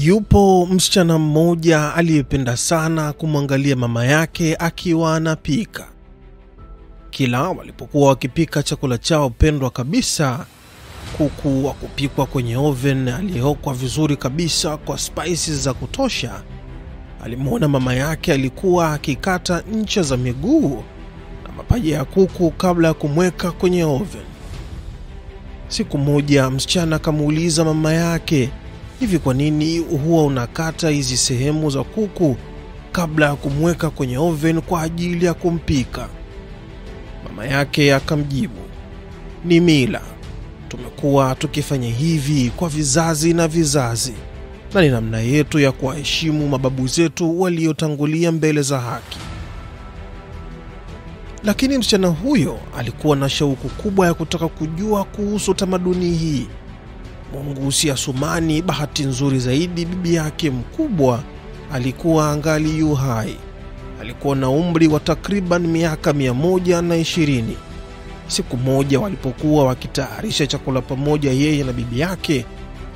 Yupo msichana mmoja aliyependa sana kumwangalia mama yake akiwa anapika. Kila walipokuwa wakipika chakula chao pendwa kabisa, kuku wa kupikwa kwenye oven aliyeokwa vizuri kabisa kwa spices za kutosha, alimuona mama yake alikuwa akikata ncha za miguu na mapaja ya kuku kabla ya kumweka kwenye oven. Siku moja msichana akamuuliza mama yake, hivi kwa nini huwa unakata hizi sehemu za kuku kabla ya kumweka kwenye oven kwa ajili ya kumpika? Mama yake akamjibu, ni mila. Tumekuwa tukifanya hivi kwa vizazi na vizazi, na ni namna yetu ya kuwaheshimu mababu zetu waliotangulia mbele za haki. Lakini msichana huyo alikuwa na shauku kubwa ya kutaka kujua kuhusu tamaduni hii. Mungu si Asumani, bahati nzuri zaidi bibi yake mkubwa alikuwa angali yu hai. Alikuwa na umri wa takriban miaka 120. Siku moja walipokuwa wakitayarisha chakula pamoja yeye na bibi yake,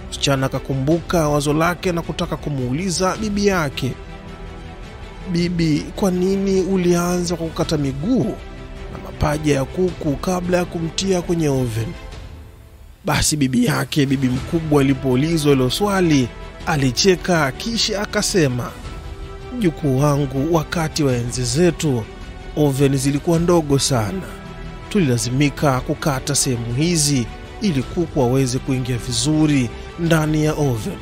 msichana akakumbuka wazo lake na kutaka kumuuliza bibi yake, bibi, kwa nini ulianza kwa kukata miguu na mapaja ya kuku kabla ya kumtia kwenye oven? Basi bibi yake, bibi mkubwa, alipoulizwa hilo swali alicheka kisha akasema, mjukuu wangu, wakati wa enzi zetu oven zilikuwa ndogo sana. Tulilazimika kukata sehemu hizi ili kuku waweze kuingia vizuri ndani ya oven.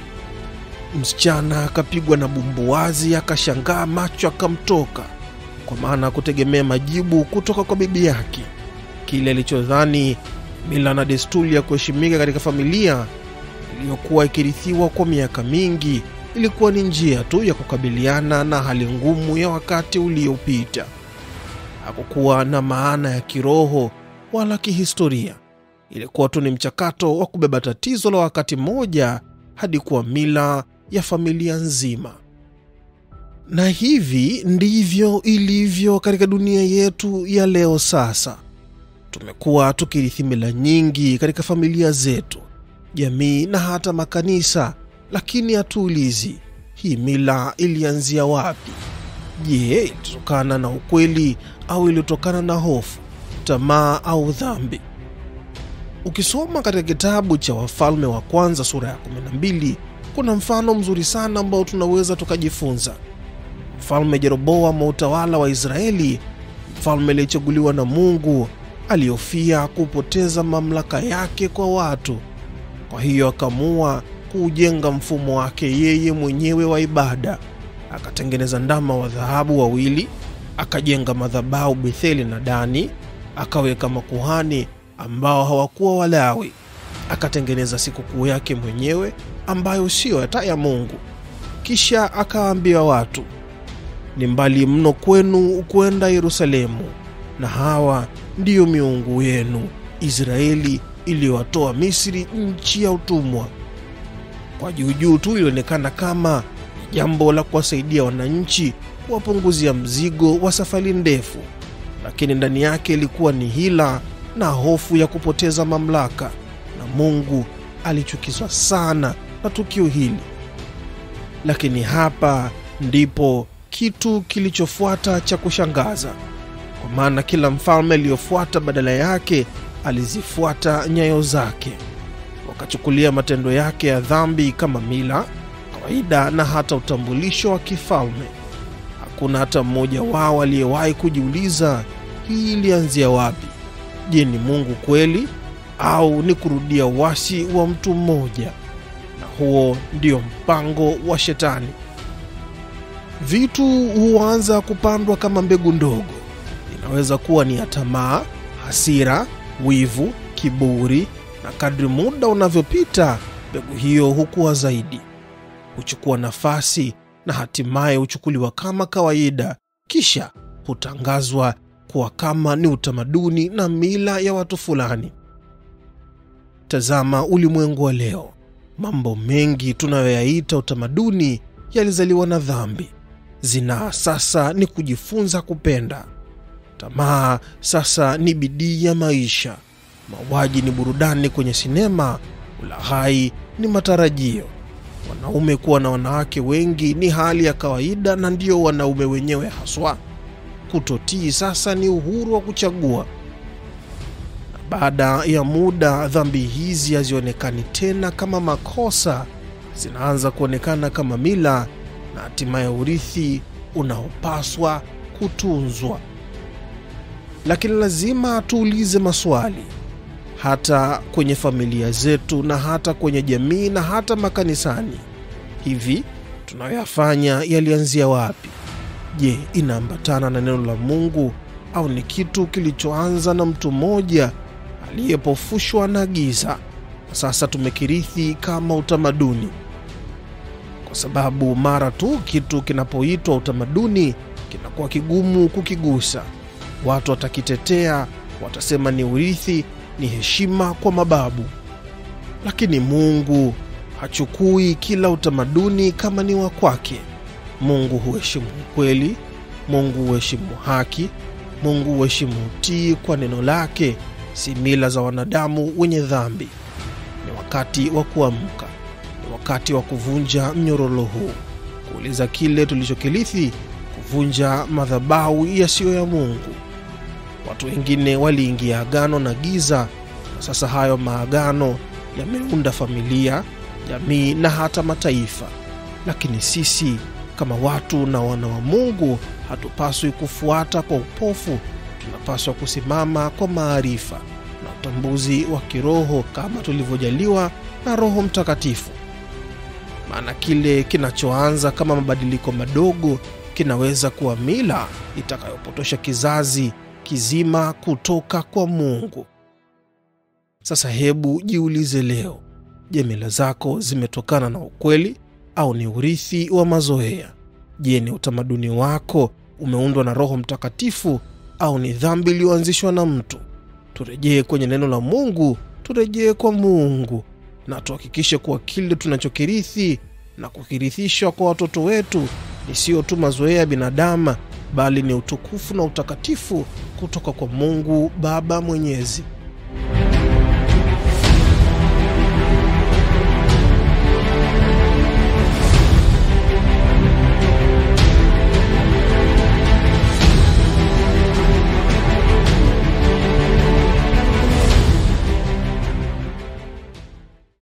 Msichana akapigwa na bumbuazi, akashangaa, macho akamtoka, kwa maana kutegemea majibu kutoka kwa bibi yake. Kile alichodhani mila na desturi ya kuheshimika katika familia iliyokuwa ikirithiwa kwa miaka mingi ilikuwa ni njia tu ya kukabiliana na hali ngumu ya wakati uliopita. Hakukuwa na maana ya kiroho wala kihistoria. Ilikuwa tu ni mchakato wa kubeba tatizo la wakati mmoja hadi kuwa mila ya familia nzima. Na hivi ndivyo ilivyo katika dunia yetu ya leo sasa. Tumekuwa tukirithi mila nyingi katika familia zetu, jamii na hata makanisa, lakini hatuulizi, hii mila ilianzia wapi? Je, ilitokana na ukweli au ilitokana na hofu, tamaa au dhambi? Ukisoma katika kitabu cha Wafalme wa Kwanza sura ya 12, kuna mfano mzuri sana ambao tunaweza tukajifunza. Mfalme Jeroboamu, utawala wa Israeli, mfalme aliyechaguliwa na Mungu, alihofia kupoteza mamlaka yake kwa watu. Kwa hiyo akaamua kujenga mfumo wake yeye mwenyewe wa ibada. Akatengeneza ndama wa dhahabu wawili, akajenga madhabahu Betheli na Dani, akaweka makuhani ambao hawakuwa Walawi. Akatengeneza sikukuu yake mwenyewe ambayo sio hata ya Mungu. Kisha akawaambia watu, ni mbali mno kwenu kwenda Yerusalemu, na hawa ndiyo miungu yenu Israeli iliyowatoa Misri, nchi ya utumwa. Kwa juu tu ilionekana kama jambo la kuwasaidia wananchi, kuwapunguzia mzigo wa safari ndefu, lakini ndani yake ilikuwa ni hila na hofu ya kupoteza mamlaka, na Mungu alichukizwa sana na tukio hili. Lakini hapa ndipo kitu kilichofuata cha kushangaza, kwa maana kila mfalme aliyofuata badala yake alizifuata nyayo zake. Wakachukulia matendo yake ya dhambi kama mila, kawaida na hata utambulisho wa kifalme. Hakuna hata mmoja wao aliyewahi kujiuliza, hii ilianzia wapi? Je, ni Mungu kweli au ni kurudia uasi wa mtu mmoja? Na huo ndio mpango wa Shetani. Vitu huanza kupandwa kama mbegu ndogo. Inaweza kuwa ni ya tamaa, hasira, wivu, kiburi, na kadri muda unavyopita mbegu hiyo hukua zaidi, huchukua nafasi na hatimaye huchukuliwa kama kawaida, kisha hutangazwa kuwa kama ni utamaduni na mila ya watu fulani. Tazama ulimwengu wa leo. Mambo mengi tunayoyaita utamaduni yalizaliwa na dhambi. Zinaa sasa ni kujifunza kupenda. Tamaa sasa ni bidii ya maisha. Mauaji ni burudani kwenye sinema. Ulaghai ni matarajio. Wanaume kuwa na wanawake wengi ni hali ya kawaida na ndio wanaume wenyewe haswa. Kutotii sasa ni uhuru wa kuchagua. Baada ya muda, dhambi hizi hazionekani tena kama makosa, zinaanza kuonekana kama mila na hatimaye urithi unaopaswa kutunzwa. Lakini lazima tuulize maswali, hata kwenye familia zetu na hata kwenye jamii na hata makanisani. Hivi tunayoyafanya yalianzia wapi? Je, inaambatana na neno la Mungu au ni kitu kilichoanza na mtu mmoja aliyepofushwa na giza? Sasa tumekirithi kama utamaduni. Kwa sababu mara tu kitu kinapoitwa utamaduni kinakuwa kigumu kukigusa. Watu watakitetea, watasema ni urithi, ni heshima kwa mababu. Lakini Mungu hachukui kila utamaduni kama ni wa kwake. Mungu huheshimu ukweli, Mungu huheshimu haki, Mungu huheshimu utii kwa neno lake, si mila za wanadamu wenye dhambi. Ni wakati wa kuamka, ni wakati wa kuvunja mnyororo huu, kuuliza kile tulichokirithi, kuvunja madhabahu yasiyo ya Mungu. Watu wengine waliingia agano na giza, na sasa hayo maagano yameunda familia, jamii na hata mataifa. Lakini sisi kama watu na wana wa Mungu hatupaswi kufuata kwa upofu. Tunapaswa kusimama kwa maarifa na utambuzi wa kiroho kama tulivyojaliwa na Roho Mtakatifu. Maana kile kinachoanza kama mabadiliko madogo kinaweza kuwa mila itakayopotosha kizazi kizima kutoka kwa Mungu. Sasa hebu jiulize leo, je, mila zako zimetokana na ukweli au ni urithi wa mazoea? Je, ni utamaduni wako umeundwa na Roho Mtakatifu au ni dhambi iliyoanzishwa na mtu? Turejee kwenye neno la Mungu, turejee kwa Mungu na tuhakikishe kuwa kile tunachokirithi na kukirithishwa kwa watoto wetu ni sio tu mazoea ya binadamu, bali ni utukufu na utakatifu kutoka kwa Mungu Baba Mwenyezi.